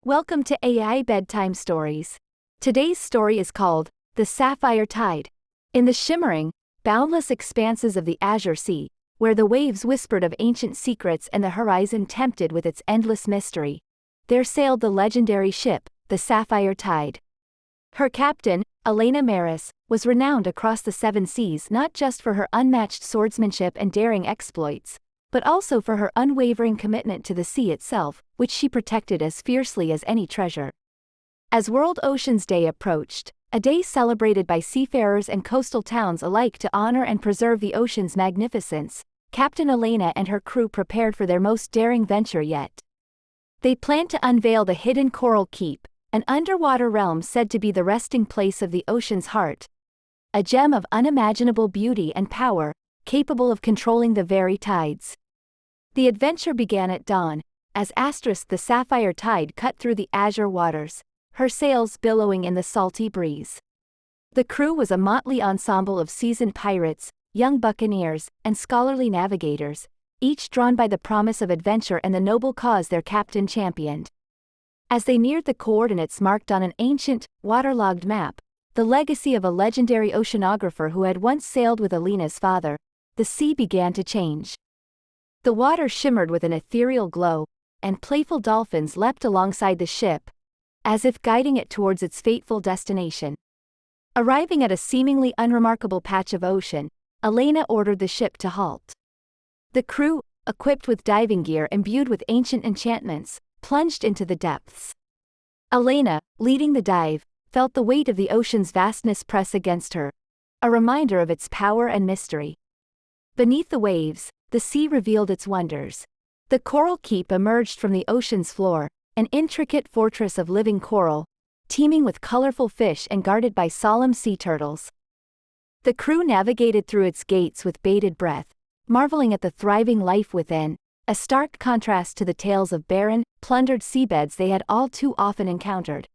Welcome to AI Bedtime Stories. Today's story is called The Sapphire Tide. In the shimmering, boundless expanses of the Azure Sea, where the waves whispered of ancient secrets and the horizon tempted with its endless mystery, there sailed the legendary ship, the Sapphire Tide. Her captain, Elena Maris, was renowned across the seven seas not just for her unmatched swordsmanship and daring exploits, but also for her unwavering commitment to the sea itself, which she protected as fiercely as any treasure. As World Oceans Day approached, a day celebrated by seafarers and coastal towns alike to honor and preserve the ocean's magnificence, Captain Elena and her crew prepared for their most daring venture yet. They planned to unveil the hidden Coral Keep, an underwater realm said to be the resting place of the ocean's heart, a gem of unimaginable beauty and power, capable of controlling the very tides. The adventure began at dawn, as the Sapphire Tide cut through the azure waters, her sails billowing in the salty breeze. The crew was a motley ensemble of seasoned pirates, young buccaneers, and scholarly navigators, each drawn by the promise of adventure and the noble cause their captain championed. As they neared the coordinates marked on an ancient, waterlogged map, the legacy of a legendary oceanographer who had once sailed with Elena's father, the sea began to change. The water shimmered with an ethereal glow, and playful dolphins leapt alongside the ship, as if guiding it towards its fateful destination. Arriving at a seemingly unremarkable patch of ocean, Elena ordered the ship to halt. The crew, equipped with diving gear imbued with ancient enchantments, plunged into the depths. Elena, leading the dive, felt the weight of the ocean's vastness press against her, a reminder of its power and mystery. Beneath the waves, the sea revealed its wonders. The Coral Keep emerged from the ocean's floor, an intricate fortress of living coral, teeming with colorful fish and guarded by solemn sea turtles. The crew navigated through its gates with bated breath, marveling at the thriving life within, a stark contrast to the tales of barren, plundered seabeds they had all too often encountered.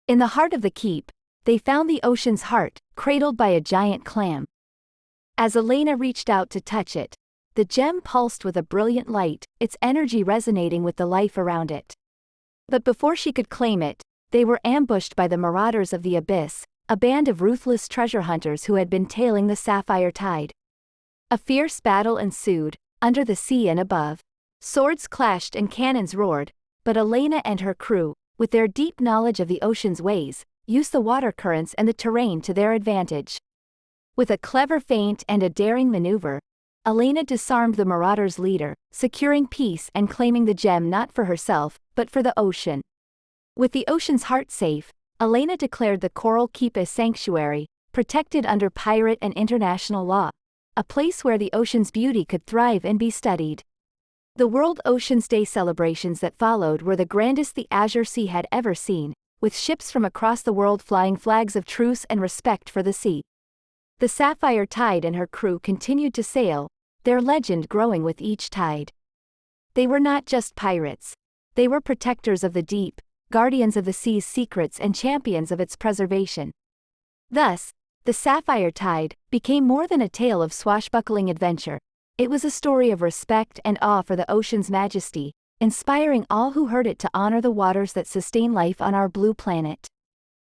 In the heart of the keep, they found the ocean's heart, cradled by a giant clam. As Elena reached out to touch it, the gem pulsed with a brilliant light, its energy resonating with the life around it. But before she could claim it, they were ambushed by the marauders of the abyss, a band of ruthless treasure hunters who had been tailing the Sapphire Tide. A fierce battle ensued, under the sea and above. Swords clashed and cannons roared, but Elena and her crew, with their deep knowledge of the ocean's ways, used the water currents and the terrain to their advantage. With a clever feint and a daring maneuver, Elena disarmed the marauders' leader, securing peace and claiming the gem not for herself, but for the ocean. With the ocean's heart safe, Elena declared the Coral Keep a sanctuary, protected under pirate and international law, a place where the ocean's beauty could thrive and be studied. The World Oceans Day celebrations that followed were the grandest the Azure Sea had ever seen, with ships from across the world flying flags of truce and respect for the sea. The Sapphire Tide and her crew continued to sail, their legend growing with each tide. They were not just pirates. They were protectors of the deep, guardians of the sea's secrets and champions of its preservation. Thus, the Sapphire Tide became more than a tale of swashbuckling adventure. It was a story of respect and awe for the ocean's majesty, inspiring all who heard it to honor the waters that sustain life on our blue planet.